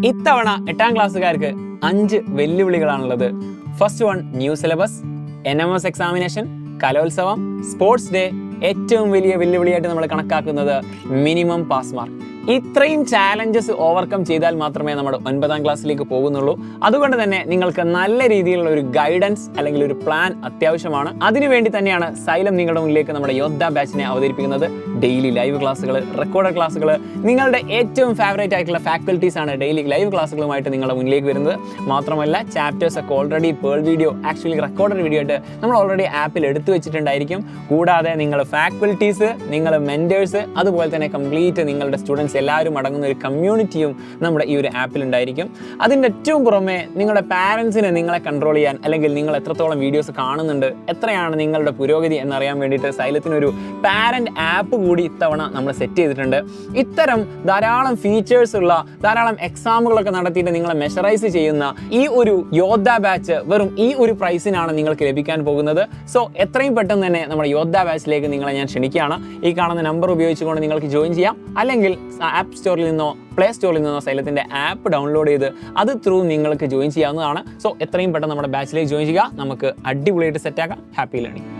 ഇത്തവണ 8ാം ക്ലാസ്സുകാർക്ക് 5 വെല്ലുവിളികളാണുള്ളത്. First one, new syllabus, NMS examination, Kalolsavam, sports day. ഏറ്റവും വലിയ വെല്ലുവിളിയായിട്ട് നമ്മൾ കണക്കാക്കുന്നത് മിനിമം പാസ് മാർക്ക്. ഇത്രയും ചാലഞ്ചസ് ഓവർകം ചെയ്താൽ മാത്രമേ നമ്മുടെ 9ാം ക്ലാസ്സിലേക്ക് പോകുന്നുള്ളൂ. അതുകൊണ്ട് തന്നെ നിങ്ങൾക്ക് നല്ല രീതിയിലുള്ള ഒരു ഗൈഡൻസ് അല്ലെങ്കിൽ ഒരു പ്ലാൻ അത്യാവശ്യമാണ്. അതിനുവേണ്ടി തന്നെയാണ് സൈലം നിങ്ങളുടെ മുന്നിലേക്ക് നമ്മുടെ യോദ്ധ ബാച്ചിനെ അവതരിപ്പിക്കുന്നത്. ഡെയിലി ലൈവ് ക്ലാസ്സുകൾ, റെക്കോർഡഡ് ക്ലാസ്സുകൾ, നിങ്ങളുടെ ഏറ്റവും ഫേവറേറ്റ് ആയിട്ടുള്ള ഫാക്കൽറ്റീസ് ആണ് ഡെയിലി ലൈവ് ക്ലാസ്സുകളുമായിട്ട് നിങ്ങളുടെ മുന്നിലേക്ക് വരുന്നത്. മാത്രമല്ല ചാപ്റ്റേഴ്സ് ഒക്കെ already pearl video, actually recorded video ആയിട്ട് നമ്മൾ ഓൾറെഡി ആപ്പിൽ എടുത്തു വെച്ചിട്ടുണ്ടായിരിക്കും. കൂടാതെ നിങ്ങൾ ഫാക്കൽറ്റീസ്, നിങ്ങൾ മെൻറ്റേഴ്സ്, അതുപോലെ തന്നെ കംപ്ലീറ്റ് നിങ്ങളുടെ സ്റ്റുഡൻസ് എല്ലാവരും അടങ്ങുന്ന ഒരു കമ്മ്യൂണിറ്റിയും നമ്മുടെ ഈ ഒരു ആപ്പിൽ ഉണ്ടായിരിക്കും. അതിൻ്റെ ഏറ്റവും പുറമെ നിങ്ങളുടെ പാരൻസിനെ നിങ്ങളെ കൺട്രോൾ ചെയ്യാൻ, അല്ലെങ്കിൽ നിങ്ങൾ എത്രത്തോളം വീഡിയോസ് കാണുന്നുണ്ട്, എത്രയാണ് നിങ്ങളുടെ പുരോഗതി എന്നറിയാൻ വേണ്ടിയിട്ട് സൈലത്തിനൊരു പാരന്റ് ആപ്പ് കൂടി ഇത്തവണ നമ്മൾ സെറ്റ് ചെയ്തിട്ടുണ്ട്. ഇത്തരം ധാരാളം ഫീച്ചേഴ്സ് ഉള്ള ധാരാളം എക്സാമുകളൊക്കെ നടത്തിയിട്ട് നിങ്ങളെ മെഷറൈസ് ചെയ്യുന്ന ഈ ഒരു യോദ്ധ ബാച്ച് വെറും ഈ ഒരു പ്രൈസിനാണ് നിങ്ങൾക്ക് ലഭിക്കാൻ പോകുന്നത്. സോ എത്രയും പെട്ടെന്ന് തന്നെ നമ്മുടെ യോദ്ധ ബാച്ചിലേക്ക് നിങ്ങളെ ഞാൻ ക്ഷണിക്കുകയാണ്. ഈ കാണുന്ന നമ്പർ ഉപയോഗിച്ചുകൊണ്ട് നിങ്ങൾക്ക് ജോയിൻ ചെയ്യാം. അല്ലെങ്കിൽ ആപ്പ് സ്റ്റോറിൽ നിന്നോ പ്ലേ സ്റ്റോറിൽ നിന്നോ സൈലത്തിൻ്റെ ആപ്പ് ഡൗൺലോഡ് ചെയ്ത് അത് ത്രൂ നിങ്ങൾക്ക് ജോയിൻ ചെയ്യാവുന്നതാണ്. സോ എത്രയും പെട്ടെന്ന് നമ്മുടെ ബാച്ചിലേക്ക് ജോയിൻ ചെയ്യുക. നമുക്ക് അടിപൊളിയായിട്ട് സെറ്റാക്കാം. Happy learning.